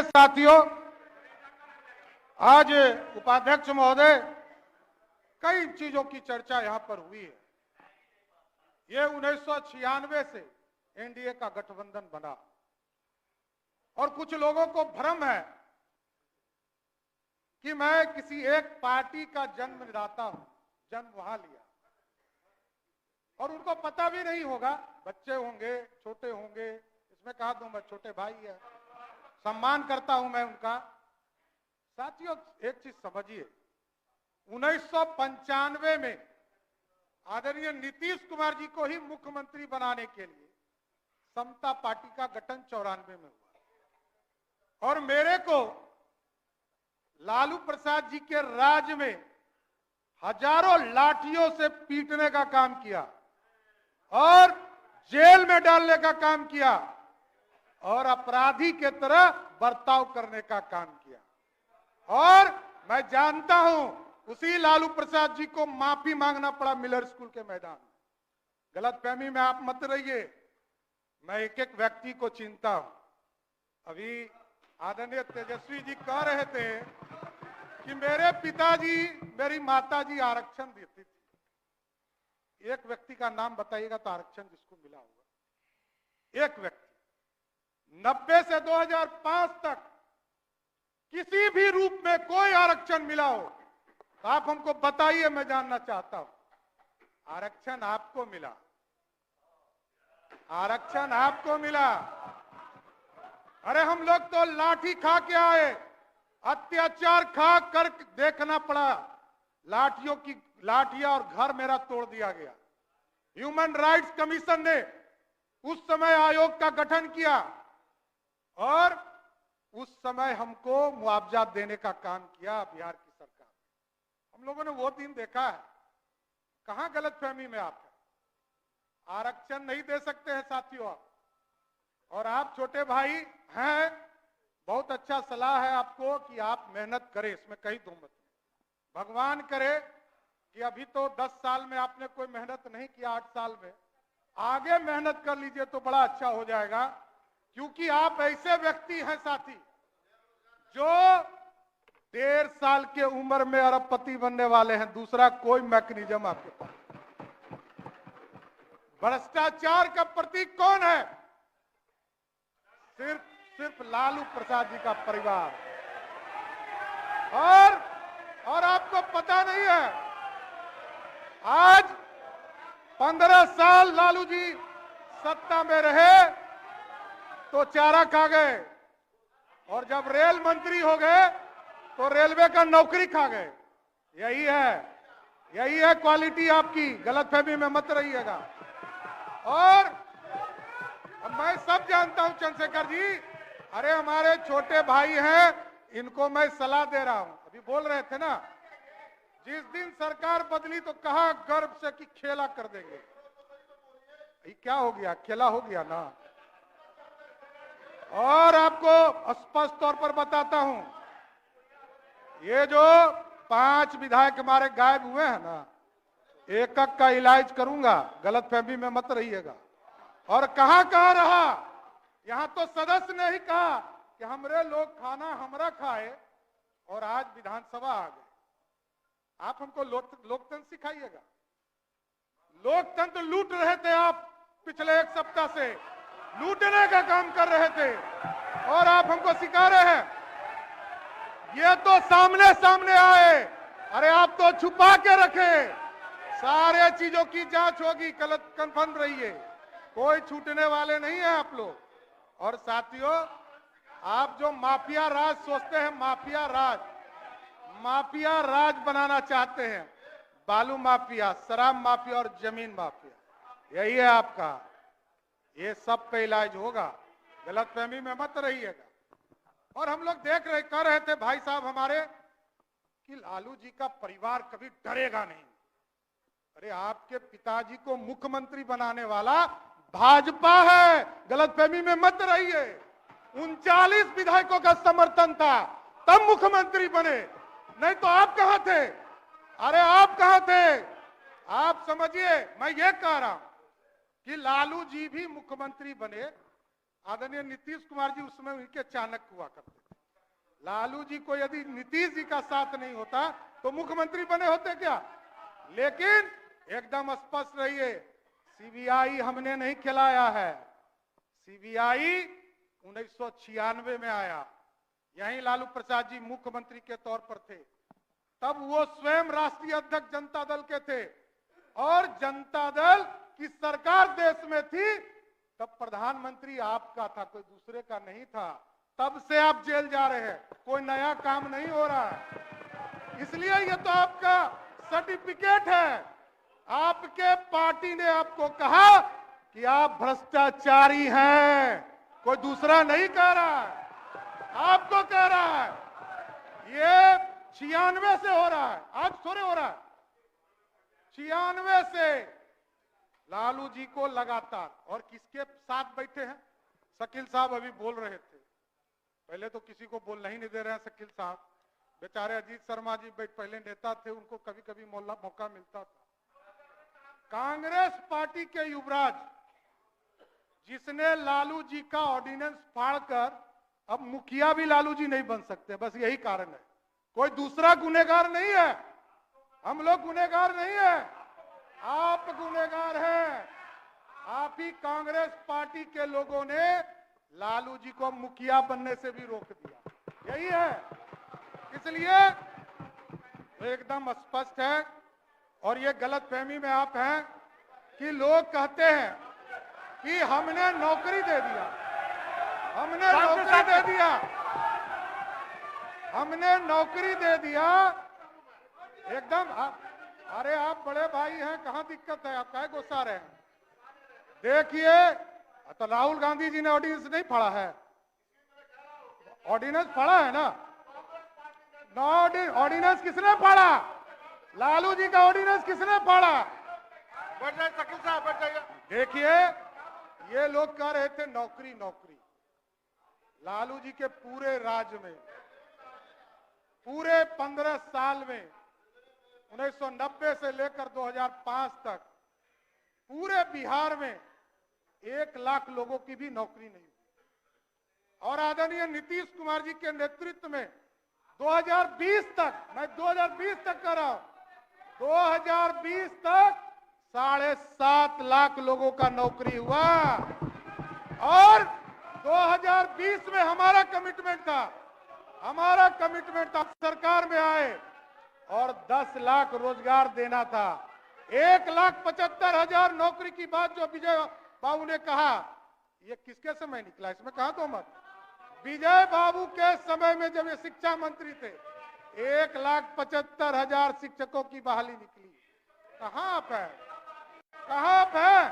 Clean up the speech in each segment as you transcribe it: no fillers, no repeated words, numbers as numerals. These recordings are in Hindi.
साथियों, आज उपाध्यक्ष महोदय कई चीजों की चर्चा यहां पर हुई है। ये 1996 से एनडीए का गठबंधन बना और कुछ लोगों को भ्रम है कि मैं किसी एक पार्टी का जन्मदाता हूं, जन्म वहां लिया, और उनको पता भी नहीं होगा। बच्चे होंगे, छोटे होंगे, इसमें कहा दूं मैं छोटे भाई है, सम्मान करता हूं मैं उनका। साथियों, एक चीज समझिए, 1995 में आदरणीय नीतीश कुमार जी को ही मुख्यमंत्री बनाने के लिए समता पार्टी का गठन 94 में हुआ और मेरे को लालू प्रसाद जी के राज में हजारों लाठियों से पीटने का काम किया और जेल में डालने का काम किया और अपराधी के तरह बर्ताव करने का काम किया। और मैं जानता हूं उसी लालू प्रसाद जी को माफी मांगना पड़ा मिलर स्कूल के मैदान में। गलतफहमी में आप मत रहिए, मैं एक एक व्यक्ति को चिंता हूं। अभी आदरणीय तेजस्वी जी कह रहे थे कि मेरे पिताजी, मेरी माताजी आरक्षण देती थी। एक व्यक्ति का नाम बताइएगा तो आरक्षण जिसको मिला होगा। एक व्यक्ति 90 से 2005 तक किसी भी रूप में कोई आरक्षण मिला हो तो आप हमको बताइए, मैं जानना चाहता हूं। आरक्षण आपको मिला, आरक्षण आपको मिला। अरे हम लोग तो लाठी खा के आए, अत्याचार खा कर देखना पड़ा, लाठियां और घर मेरा तोड़ दिया गया। ह्यूमन राइट्स कमीशन ने उस समय आयोग का गठन किया और उस समय हमको मुआवजा देने का काम किया बिहार की सरकार। हम लोगों ने वो दिन देखा है। कहां गलतफहमी में आप हैं? आरक्षण नहीं दे सकते हैं साथियों आप। और आप छोटे भाई हैं, बहुत अच्छा सलाह है आपको कि आप मेहनत करें, इसमें कहीं दो मत नहीं। भगवान करे कि अभी तो 10 साल में आपने कोई मेहनत नहीं किया, 8 साल में आगे मेहनत कर लीजिए तो बड़ा अच्छा हो जाएगा। क्योंकि आप ऐसे व्यक्ति हैं साथी जो 1.5 साल के उम्र में अरबपति बनने वाले हैं। दूसरा कोई मैकेनिज्म आपके पास। भ्रष्टाचार का प्रतीक कौन है? सिर्फ लालू प्रसाद जी का परिवार। और आपको पता नहीं है, आज 15 साल लालू जी सत्ता में रहे तो चारा खा गए और जब रेल मंत्री हो गए तो रेलवे का नौकरी खा गए। यही है क्वालिटी आपकी। गलतफहमी में मत रहिएगा। और मैं सब जानता हूं चंद्रशेखर जी, अरे हमारे छोटे भाई हैं, इनको मैं सलाह दे रहा हूं। अभी बोल रहे थे ना, जिस दिन सरकार बदली तो कहा गर्व से कि खेला कर देंगे। क्या हो गया? खेला हो गया ना। और आपको स्पष्ट तौर पर बताता हूं, ये जो 5 विधायक हमारे गायब हुए हैं ना, एक एक का इलाज करूंगा। गलतफहमी में मत रहिएगा। और कहां रहा, यहां तो सदस्य ने ही कहा कि हमरे लोग खाना हमरा खाए और आज विधानसभा आ गए। आप हमको लोकतंत्र सिखाइएगा। लोकतंत्र लूट रहे थे आप। पिछले 1 सप्ताह से लूटने का काम कर रहे थे और आप हमको सिखा रहे हैं। ये तो सामने आए, अरे आप तो छुपा के रखे। सारे चीजों की जांच होगी, कन्फर्म रहिए, कोई छूटने वाले नहीं है आप लोग। और साथियों, आप जो माफिया राज सोचते हैं, माफिया राज बनाना चाहते हैं, बालू माफिया, शराब माफिया और जमीन माफिया, यही है आपका। ये सब का इलाज होगा। गलतफहमी में मत रहिएगा। और हम लोग कह रहे थे भाई साहब हमारे कि लालू जी का परिवार कभी डरेगा नहीं। अरे आपके पिताजी को मुख्यमंत्री बनाने वाला भाजपा है। गलतफहमी में मत रहिए। 39 विधायकों का समर्थन था, तब मुख्यमंत्री बने, नहीं तो आप कहां थे? अरे आप कहां थे? आप समझिए, मैं ये कह रहा हूं कि लालू जी भी मुख्यमंत्री बने। आदरणीय नीतीश कुमार जी उस समय उनके चाणक्य हुआ करते थे। लालू जी को यदि नीतीश जी का साथ नहीं होता तो मुख्यमंत्री बने होते क्या? लेकिन एकदम स्पष्ट रहिए, सीबीआई हमने नहीं खिलाया है। सीबीआई 1996 में आया, यहीं लालू प्रसाद जी मुख्यमंत्री के तौर पर थे, तब वो स्वयं राष्ट्रीय अध्यक्ष जनता दल के थे और जनता दल की सरकार देश में थी, तब प्रधानमंत्री आपका था, कोई दूसरे का नहीं था। तब से आप जेल जा रहे हैं, कोई नया काम नहीं हो रहा है। इसलिए ये तो आपका सर्टिफिकेट है। आपके पार्टी ने आपको कहा कि आप भ्रष्टाचारी हैं, कोई दूसरा नहीं कह रहा है, आपको कह रहा है। ये 96 से हो रहा है, आज थोड़े हो रहा है, 96 से लालू जी को लगातार। और किसके साथ बैठे हैं? शकील साहब अभी बोल रहे थे, पहले तो किसी को बोलना ही नहीं दे रहे हैं शकील साहब, बेचारे अजीत शर्मा जी पहले नेता थे, उनको कभी कभी मौका मिलता था। कांग्रेस पार्टी के युवराज जिसने लालू जी का ऑर्डिनेंस फाड़कर, अब मुखिया भी लालू जी नहीं बन सकते, बस यही कारण है, कोई दूसरा गुनहगार नहीं है। हम लोग गुनहगार नहीं है, आप गुनहगार हैं। आप ही कांग्रेस पार्टी के लोगों ने लालू जी को मुखिया बनने से भी रोक दिया, यही है। इसलिए एकदम स्पष्ट है, और ये गलतफहमी में आप हैं कि लोग कहते हैं कि हमने नौकरी दे दिया, हमने नौकरी दे दिया, हमने नौकरी दे दिया। एकदम अरे आप बड़े भाई हैं, कहां दिक्कत है, आप काहे गुस्सा रहे हैं? देखिए, तो राहुल गांधी जी ने ऑर्डिनेंस नहीं फाड़ा है, ऑर्डिनेंस फाड़ा है ना? ऑर्डिनेंस किसने फाड़ा? लालू जी का ऑर्डिनेंस किसने फाड़ा? बैठ जाइए शकील साहब, बैठ जाइए। देखिए, ये लोग कह रहे थे नौकरी नौकरी। लालू जी के पूरे राज्य में, पूरे 15 साल में, 1990 से लेकर 2005 तक पूरे बिहार में 1 लाख लोगों की भी नौकरी नहीं हुई। और आदरणीय नीतीश कुमार जी के नेतृत्व में 2020 तक, मैं 2020 तक कर रहा हूं, 2020 तक 7.5 लाख लोगों का नौकरी हुआ। और 2020 में हमारा कमिटमेंट था, सरकार में आए और 10 लाख रोजगार देना था। 1,75,000 नौकरी की बात जो विजय बाबू ने कहा, ये किसके समय निकला? इसमें कहा तो मत। विजय बाबू के समय में जब ये शिक्षा मंत्री थे, 1,75,000 शिक्षकों की बहाली निकली। कहां आप है, कहां आप है?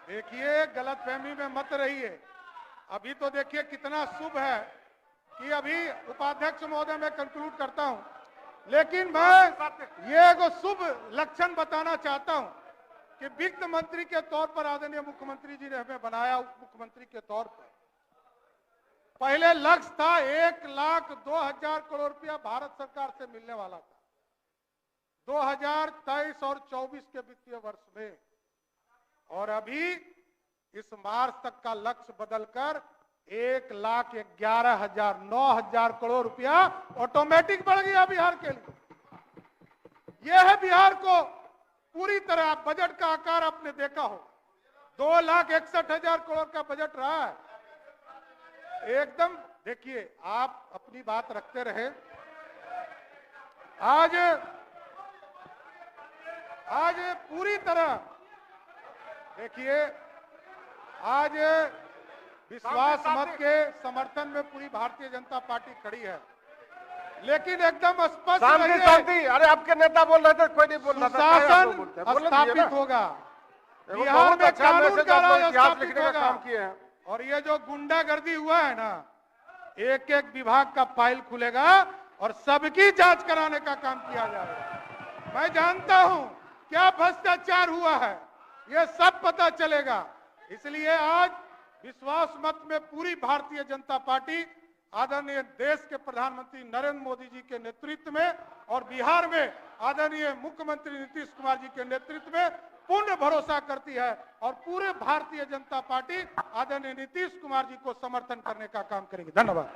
देखिए, गलतफहमी में मत रहिए। अभी तो देखिए कितना शुभ है कि अभी उपाध्यक्ष महोदय मैं कंक्लूड करता हूं, लेकिन मैं ये एगो शुभ लक्षण बताना चाहता हूं कि वित्त मंत्री के तौर पर आदरणीय मुख्यमंत्री जी ने हमें बनाया, उप मुख्यमंत्री के तौर पर। पहले लक्ष्य था 1,02,000 करोड़ रुपया भारत सरकार से मिलने वाला था 2023 और 24 के वित्तीय वर्ष में, और अभी इस मार्च तक का लक्ष्य बदलकर 1,11,000 9,000 करोड़ रुपया ऑटोमेटिक बढ़ गया बिहार के लिए। यह है बिहार को पूरी तरह, बजट का आकार आपने देखा हो, 2,61,000 करोड़ का बजट रहा है। एकदम देखिए, आप अपनी बात रखते रहे। आज पूरी तरह देखिए, आज विश्वास मत के समर्थन में पूरी भारतीय जनता पार्टी खड़ी है, लेकिन एकदम स्पष्ट शांति। अरे आपके नेता बोल रहे थे, कोई नहीं बोल रहा था। शासन स्थापित होगा, बिहार में कानून का राज स्थापित होगा। और ये जो गुंडागर्दी हुआ है ना, एक एक विभाग का फाइल खुलेगा और सबकी जांच कराने का काम किया जाएगा। मैं जानता हूं क्या भ्रष्टाचार हुआ है, ये सब पता चलेगा। इसलिए आज विश्वास मत में पूरी भारतीय जनता पार्टी आदरणीय देश के प्रधानमंत्री नरेंद्र मोदी जी के नेतृत्व में और बिहार में आदरणीय मुख्यमंत्री नीतीश कुमार जी के नेतृत्व में पूर्ण भरोसा करती है, और पूरे भारतीय जनता पार्टी आदरणीय नीतीश कुमार जी को समर्थन करने का काम करेगी। धन्यवाद।